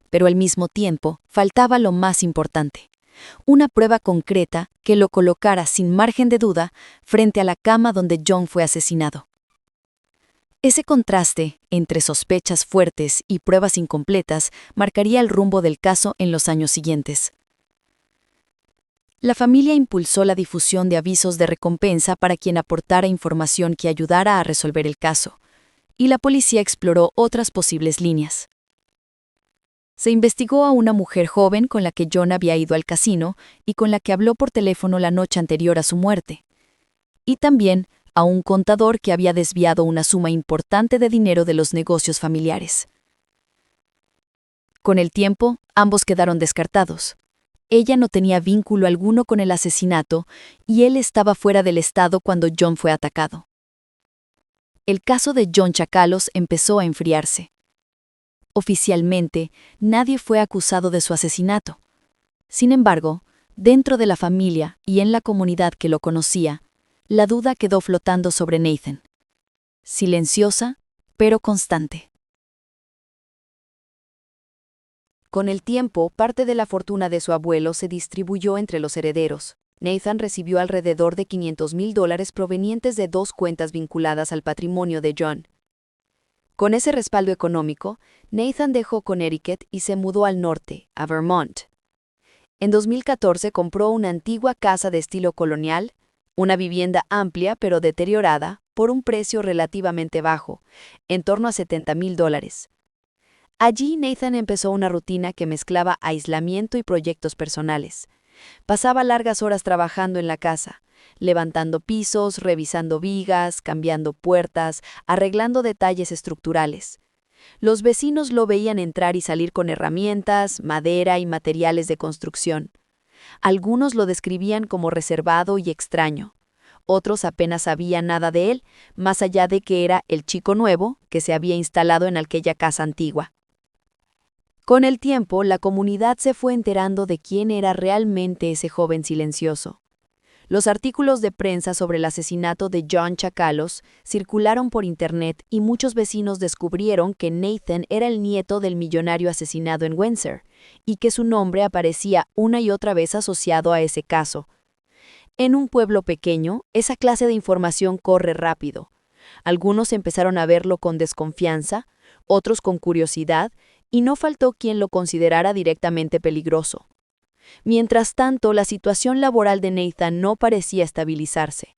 E: pero al mismo tiempo faltaba lo más importante. Una prueba concreta que lo colocara sin margen de duda frente a la cama donde John fue asesinado. Ese contraste entre sospechas fuertes y pruebas incompletas marcaría el rumbo del caso en los años siguientes. La familia impulsó la difusión de avisos de recompensa para quien aportara información que ayudara a resolver el caso, y la policía exploró otras posibles líneas. Se investigó a una mujer joven con la que John había ido al casino y con la que habló por teléfono la noche anterior a su muerte. Y también a un contador que había desviado una suma importante de dinero de los negocios familiares.
F: Con el tiempo, ambos quedaron descartados. Ella no tenía vínculo alguno con el asesinato y él estaba fuera del estado cuando John fue atacado. El caso de John Chakalos empezó a enfriarse. Oficialmente, nadie fue acusado de su asesinato. Sin embargo, dentro de la familia y en la comunidad que lo conocía, la duda quedó flotando sobre Nathan. Silenciosa, pero constante. Con el tiempo, parte de la fortuna de su abuelo se distribuyó entre los herederos. Nathan recibió alrededor de $500,000 provenientes de 2 cuentas vinculadas al patrimonio de John. Con ese respaldo económico, Nathan dejó Connecticut y se mudó al norte, a Vermont. En 2014 compró una antigua casa de estilo colonial, una vivienda amplia pero deteriorada, por un precio relativamente bajo, en torno a $70,000. Allí Nathan empezó una rutina que mezclaba aislamiento y proyectos personales. Pasaba largas horas trabajando en la casa, levantando pisos, revisando vigas, cambiando puertas, arreglando detalles estructurales. Los vecinos lo veían entrar y salir con herramientas, madera y materiales de construcción. Algunos lo describían como reservado y extraño. Otros apenas sabían nada de él, más allá de que era el chico nuevo que se había instalado en aquella casa antigua. Con el tiempo, la comunidad se fue enterando de quién era realmente ese joven silencioso. Los artículos de prensa sobre el asesinato de John Chakalos circularon por internet y muchos vecinos descubrieron que Nathan era el nieto del millonario asesinado en Windsor, y que su nombre aparecía una y otra vez asociado a ese caso. En un pueblo pequeño, esa clase de información corre rápido. Algunos empezaron a verlo con desconfianza, otros con curiosidad, y no faltó quien lo considerara directamente peligroso. Mientras tanto, la situación laboral de Nathan no parecía estabilizarse.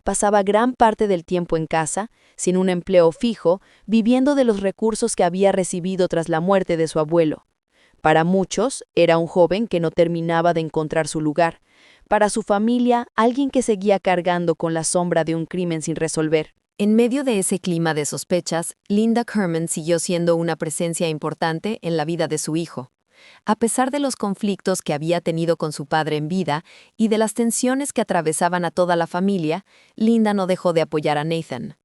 F: Pasaba gran parte del tiempo en casa, sin un empleo fijo, viviendo de los recursos que había recibido tras la muerte de su abuelo. Para muchos, era un joven que no terminaba de encontrar su lugar. Para su familia, alguien que seguía cargando con la sombra de un crimen sin resolver.
A: En medio de ese clima de sospechas, Linda Kerman siguió siendo una presencia importante en la vida de su hijo. A pesar de los conflictos que había tenido con su padre en vida y de las tensiones que atravesaban a toda la familia, Linda no dejó de apoyar a Nathan.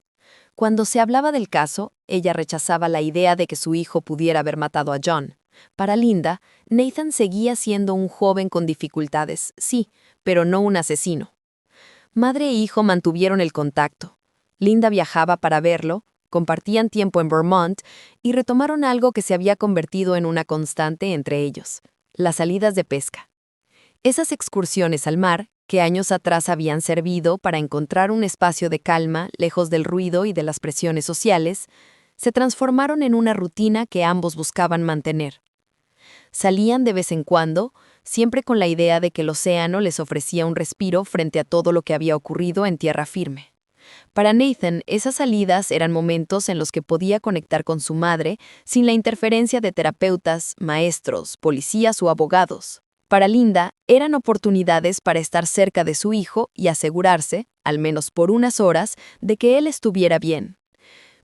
A: Cuando se hablaba del caso, ella rechazaba la idea de que su hijo pudiera haber matado a John. Para Linda, Nathan seguía siendo un joven con dificultades, sí, pero no un asesino. Madre e hijo mantuvieron el contacto. Linda viajaba para verlo, compartían tiempo en Vermont y retomaron algo que se había convertido en una constante entre ellos: las salidas de pesca. Esas excursiones al mar, que años atrás habían servido para encontrar un espacio de calma lejos del ruido y de las presiones sociales, se transformaron en una rutina que ambos buscaban mantener. Salían de vez en cuando, siempre con la idea de que el océano les ofrecía un respiro frente a todo lo que había ocurrido en tierra firme. Para Nathan, esas salidas eran momentos en los que podía conectar con su madre sin la interferencia de terapeutas, maestros, policías o abogados. Para Linda, eran oportunidades para estar cerca de su hijo y asegurarse, al menos por unas horas, de que él estuviera bien.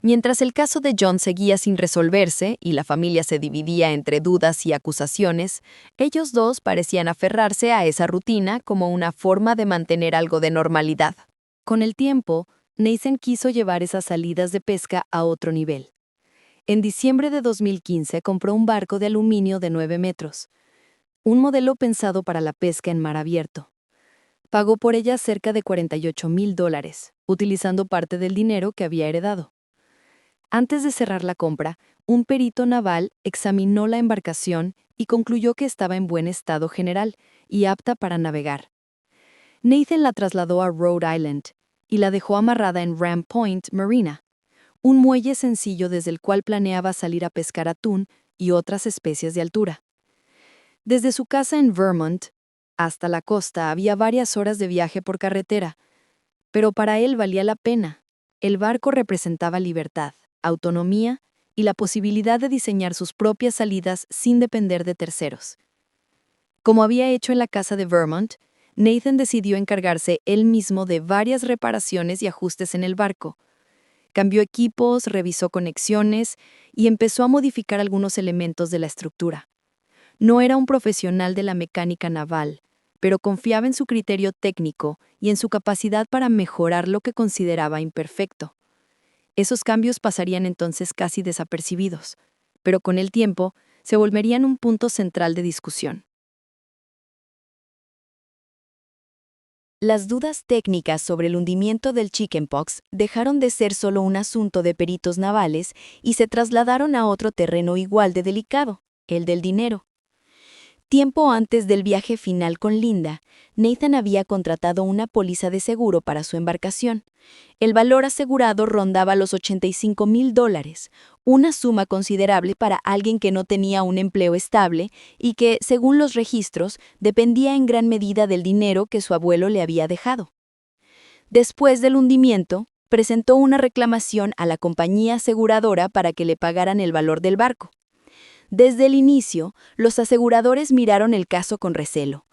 A: Mientras el caso de John seguía sin resolverse y la familia se dividía entre dudas y acusaciones, ellos dos parecían aferrarse a esa rutina como una forma de mantener algo de normalidad. Con el tiempo, Nathan quiso llevar esas salidas de pesca a otro nivel. En diciembre de 2015 compró un barco de aluminio de 9 metros, un modelo pensado para la pesca en mar abierto. Pagó por ella cerca de $48,000, utilizando parte del dinero que había heredado. Antes de cerrar la compra, un perito naval examinó la embarcación y concluyó que estaba en buen estado general y apta para navegar. Nathan la trasladó a Rhode Island y la dejó amarrada en Ram Point Marina, un muelle sencillo desde el cual planeaba salir a pescar atún y otras especies de altura. Desde su casa en Vermont hasta la costa había varias horas de viaje por carretera, pero para él valía la pena. El barco representaba libertad, autonomía y la posibilidad de diseñar sus propias salidas sin depender de terceros. Como había hecho en la casa de Vermont, Nathan decidió encargarse él mismo de varias reparaciones y ajustes en el barco. Cambió equipos, revisó conexiones y empezó a modificar algunos elementos de la estructura. No era un profesional de la mecánica naval, pero confiaba en su criterio técnico y en su capacidad para mejorar lo que consideraba imperfecto. Esos cambios pasarían entonces casi desapercibidos, pero con el tiempo se volverían un punto central de discusión.
F: Las dudas técnicas sobre el hundimiento del Chickenpox dejaron de ser solo un asunto de peritos navales y se trasladaron a otro terreno igual de delicado, el del dinero. Tiempo antes del viaje final con Linda, Nathan había contratado una póliza de seguro para su embarcación. El valor asegurado rondaba los $85,000, una suma considerable para alguien que no tenía un empleo estable y que, según los registros, dependía en gran medida del dinero que su abuelo le había dejado. Después del hundimiento, presentó una reclamación a la compañía aseguradora para que le pagaran el valor del barco. Desde el inicio, los aseguradores miraron el caso con recelo.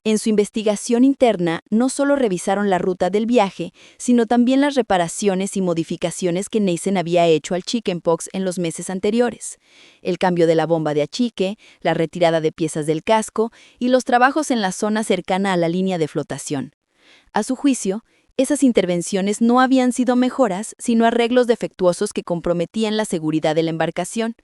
F: En su investigación interna, no solo revisaron la ruta del viaje, sino también las reparaciones y modificaciones que Nathan había hecho al Chickenpox en los meses anteriores. El cambio de la bomba de achique, la retirada de piezas del casco y los trabajos en la zona cercana a la línea de flotación. A su juicio, esas intervenciones no habían sido mejoras, sino arreglos defectuosos que comprometían la seguridad de la embarcación.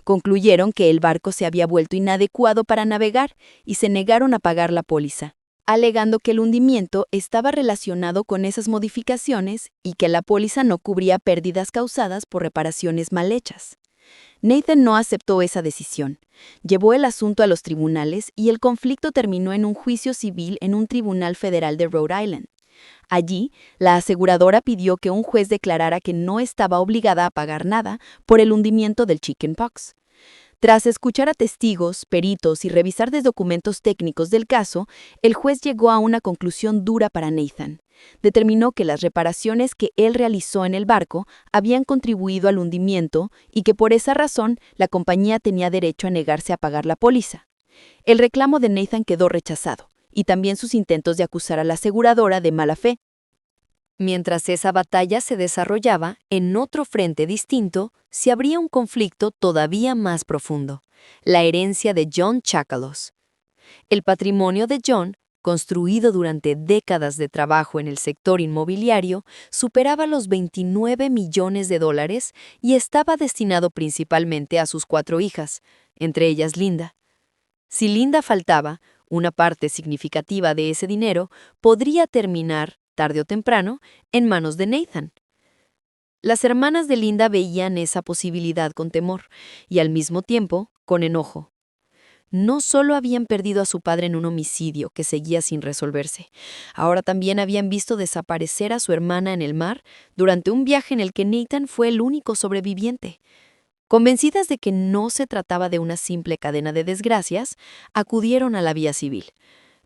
F: Concluyeron que el barco se había vuelto inadecuado para navegar y se negaron a pagar la póliza, alegando que el hundimiento estaba relacionado con esas modificaciones y que la póliza no cubría pérdidas causadas por reparaciones mal hechas. Nathan no aceptó esa decisión. Llevó el asunto a los tribunales y el conflicto terminó en un juicio civil en un tribunal federal de Rhode Island. Allí, la aseguradora pidió que un juez declarara que no estaba obligada a pagar nada por el hundimiento del Chickenpox. Tras escuchar a testigos, peritos y revisar documentos técnicos del caso, el juez llegó a una conclusión dura para Nathan. Determinó que las reparaciones que él realizó en el barco habían contribuido al hundimiento y que por esa razón la compañía tenía derecho a negarse a pagar la póliza. El reclamo de Nathan quedó rechazado, y también sus intentos de acusar a la aseguradora de mala fe.
E: Mientras esa batalla se desarrollaba, en otro frente distinto, se abría un conflicto todavía más profundo: la herencia de John Chakalos. El patrimonio de John, construido durante décadas de trabajo en el sector inmobiliario, superaba los $29 millones y estaba destinado principalmente a sus 4 hijas, entre ellas Linda. Si Linda faltaba, una parte significativa de ese dinero podría terminar, tarde o temprano, en manos de Nathan. Las hermanas de Linda veían esa posibilidad con temor y al mismo tiempo con enojo. No solo habían perdido a su padre en un homicidio que seguía sin resolverse, ahora también habían visto desaparecer a su hermana en el mar durante un viaje en el que Nathan fue el único sobreviviente. Convencidas de que no se trataba de una simple cadena de desgracias, acudieron a la vía civil.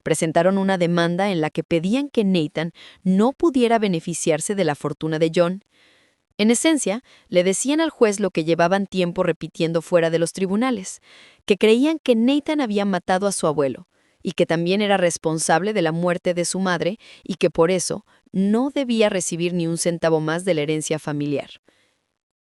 E: Presentaron una demanda en la que pedían que Nathan no pudiera beneficiarse de la fortuna de John. En esencia, le decían al juez lo que llevaban tiempo repitiendo fuera de los tribunales, que creían que Nathan había matado a su abuelo y que también era responsable de la muerte de su madre y que por eso no debía recibir ni un centavo más de la herencia familiar.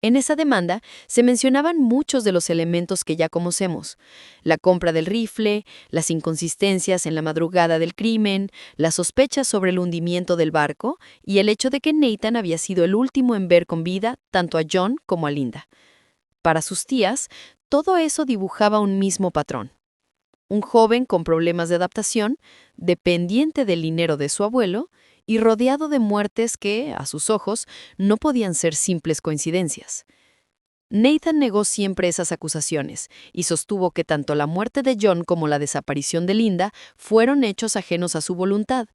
E: En esa demanda se mencionaban muchos de los elementos que ya conocemos: la compra del rifle, las inconsistencias en la madrugada del crimen, las sospechas sobre el hundimiento del barco y el hecho de que Nathan había sido el último en ver con vida tanto a John como a Linda. Para sus tías, todo eso dibujaba un mismo patrón: un joven con problemas de adaptación, dependiente del dinero de su abuelo y rodeado de muertes que, a sus ojos, no podían ser simples coincidencias. Nathan negó siempre esas acusaciones y sostuvo que tanto la muerte de John como la desaparición de Linda fueron hechos ajenos a su voluntad.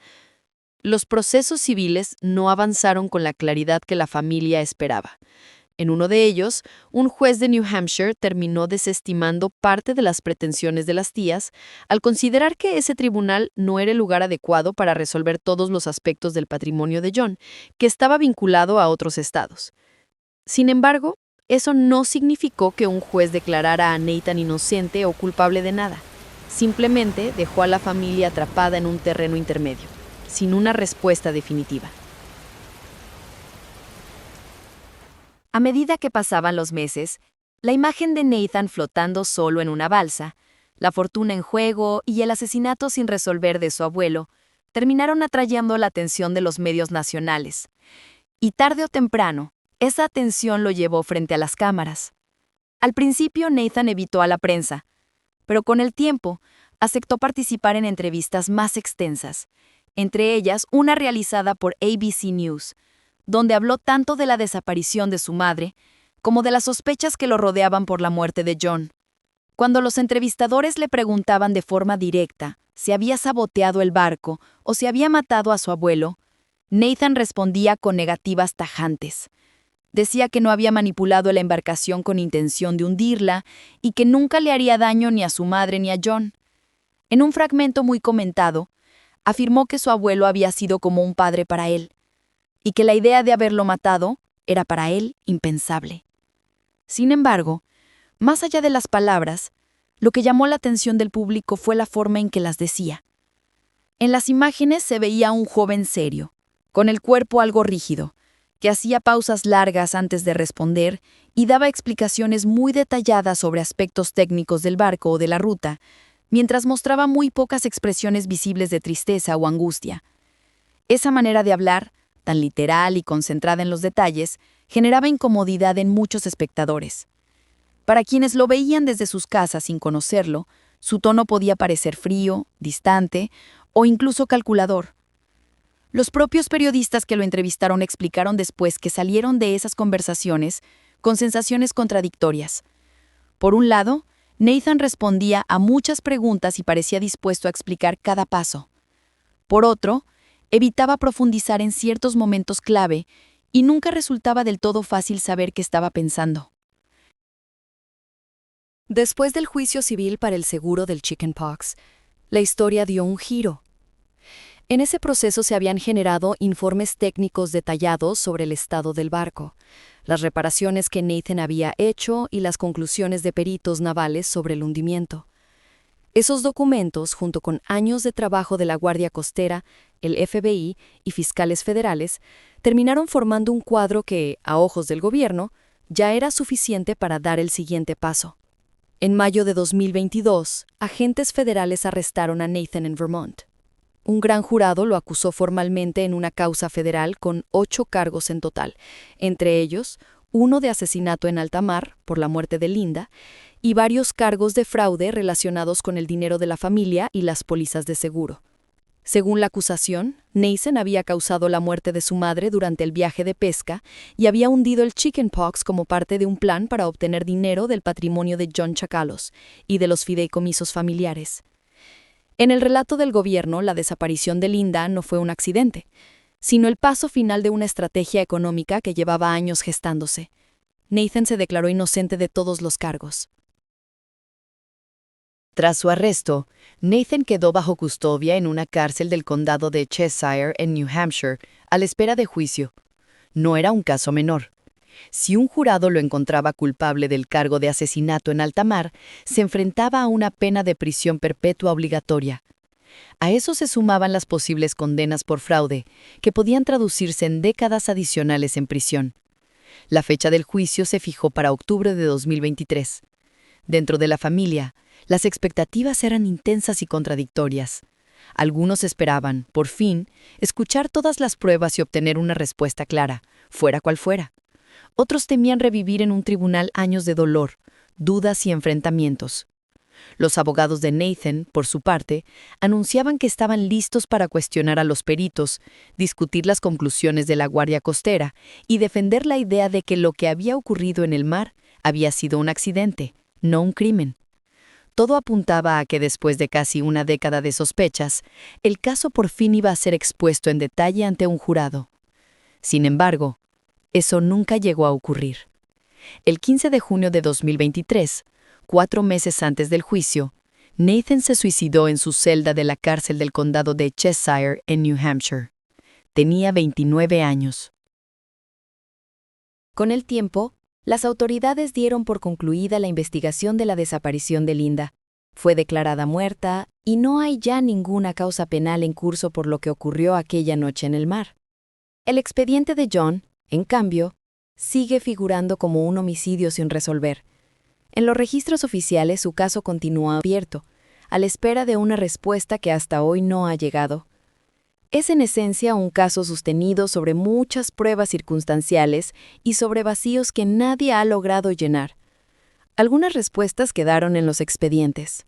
E: Los procesos civiles no avanzaron con la claridad que la familia esperaba. En uno de ellos, un juez de New Hampshire terminó desestimando parte de las pretensiones de las tías al considerar que ese tribunal no era el lugar adecuado para resolver todos los aspectos del patrimonio de John, que estaba vinculado a otros estados. Sin embargo, eso no significó que un juez declarara a Nathan inocente o culpable de nada. Simplemente dejó a la familia atrapada en un terreno intermedio, sin una respuesta definitiva.
F: A medida que pasaban los meses, la imagen de Nathan flotando solo en una balsa, la fortuna en juego y el asesinato sin resolver de su abuelo terminaron atrayendo la atención de los medios nacionales. Y tarde o temprano, esa atención lo llevó frente a las cámaras. Al principio Nathan evitó a la prensa, pero con el tiempo aceptó participar en entrevistas más extensas, entre ellas una realizada por ABC News, donde habló tanto de la desaparición de su madre como de las sospechas que lo rodeaban por la muerte de John. Cuando los entrevistadores le preguntaban de forma directa si había saboteado el barco o si había matado a su abuelo, Nathan respondía con negativas tajantes. Decía que no había manipulado la embarcación con intención de hundirla y que nunca le haría daño ni a su madre ni a John. En un fragmento muy comentado, afirmó que su abuelo había sido como un padre para él, y que la idea de haberlo matado era para él impensable. Sin embargo, más allá de las palabras, lo que llamó la atención del público fue la forma en que las decía. En las imágenes se veía a un joven serio, con el cuerpo algo rígido, que hacía pausas largas antes de responder y daba explicaciones muy detalladas sobre aspectos técnicos del barco o de la ruta, mientras mostraba muy pocas expresiones visibles de tristeza o angustia. Esa manera de hablar, tan literal y concentrada en los detalles, generaba incomodidad en muchos espectadores. Para quienes lo veían desde sus casas sin conocerlo, su tono podía parecer frío, distante o incluso calculador. Los propios periodistas que lo entrevistaron explicaron después que salieron de esas conversaciones con sensaciones contradictorias. Por un lado, Nathan respondía a muchas preguntas y parecía dispuesto a explicar cada paso. Por otro, evitaba profundizar en ciertos momentos clave y nunca resultaba del todo fácil saber qué estaba pensando.
E: Después del juicio civil para el seguro del chickenpox, la historia dio un giro. En ese proceso se habían generado informes técnicos detallados sobre el estado del barco, las reparaciones que Nathan había hecho y las conclusiones de peritos navales sobre el hundimiento. Esos documentos, junto con años de trabajo de la Guardia Costera, el FBI y fiscales federales, terminaron formando un cuadro que, a ojos del gobierno, ya era suficiente para dar el siguiente paso. En mayo de 2022, agentes federales arrestaron a Nathan en Vermont. Un gran jurado lo acusó formalmente en una causa federal con 8 cargos en total, entre ellos uno de asesinato en alta mar por la muerte de Linda y varios cargos de fraude relacionados con el dinero de la familia y las pólizas de seguro. Según la acusación, Nathan había causado la muerte de su madre durante el viaje de pesca y había hundido el chickenpox como parte de un plan para obtener dinero del patrimonio de John Chakalos y de los fideicomisos familiares. En el relato del gobierno, la desaparición de Linda no fue un accidente, sino el paso final de una estrategia económica que llevaba años gestándose. Nathan se declaró inocente de todos los cargos.
F: Tras su arresto, Nathan quedó bajo custodia en una cárcel del condado de Cheshire, en New Hampshire, a la espera de juicio. No era un caso menor. Si un jurado lo encontraba culpable del cargo de asesinato en alta mar, se enfrentaba a una pena de prisión perpetua obligatoria. A eso se sumaban las posibles condenas por fraude, que podían traducirse en décadas adicionales en prisión. La fecha del juicio se fijó para octubre de 2023. Dentro de la familia, las expectativas eran intensas y contradictorias. Algunos esperaban, por fin, escuchar todas las pruebas y obtener una respuesta clara, fuera cual fuera. Otros temían revivir en un tribunal años de dolor, dudas y enfrentamientos. Los abogados de Nathan, por su parte, anunciaban que estaban listos para cuestionar a los peritos, discutir las conclusiones de la Guardia Costera y defender la idea de que lo que había ocurrido en el mar había sido un accidente, no un crimen. Todo apuntaba a que después de casi una década de sospechas, el caso por fin iba a ser expuesto en detalle ante un jurado. Sin embargo, eso nunca llegó a ocurrir. El 15 de junio de 2023, 4 meses antes del juicio, Nathan se suicidó en su celda de la cárcel del condado de Cheshire, en New Hampshire. Tenía 29 años.
E: Con el tiempo, las autoridades dieron por concluida la investigación de la desaparición de Linda. Fue declarada muerta y no hay ya ninguna causa penal en curso por lo que ocurrió aquella noche en el mar. El expediente de John, en cambio, sigue figurando como un homicidio sin resolver. En los registros oficiales su caso continúa abierto, a la espera de una respuesta que hasta hoy no ha llegado. Es en esencia un caso sostenido sobre muchas pruebas circunstanciales y sobre vacíos que nadie ha logrado llenar. Algunas respuestas quedaron en los expedientes,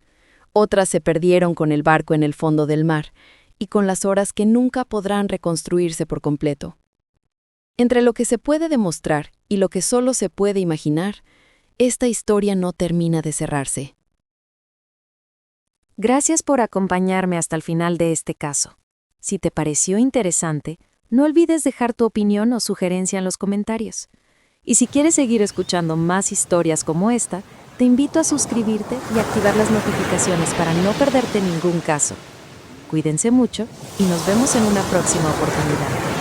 E: otras se perdieron con el barco en el fondo del mar y con las horas que nunca podrán reconstruirse por completo. Entre lo que se puede demostrar y lo que solo se puede imaginar, esta historia no termina de cerrarse.
F: Gracias por acompañarme hasta el final de este caso. Si te pareció interesante, no olvides dejar tu opinión o sugerencia en los comentarios. Y si quieres seguir escuchando más historias como esta, te invito a suscribirte y activar las notificaciones para no perderte ningún caso. Cuídense mucho y nos vemos en una próxima oportunidad.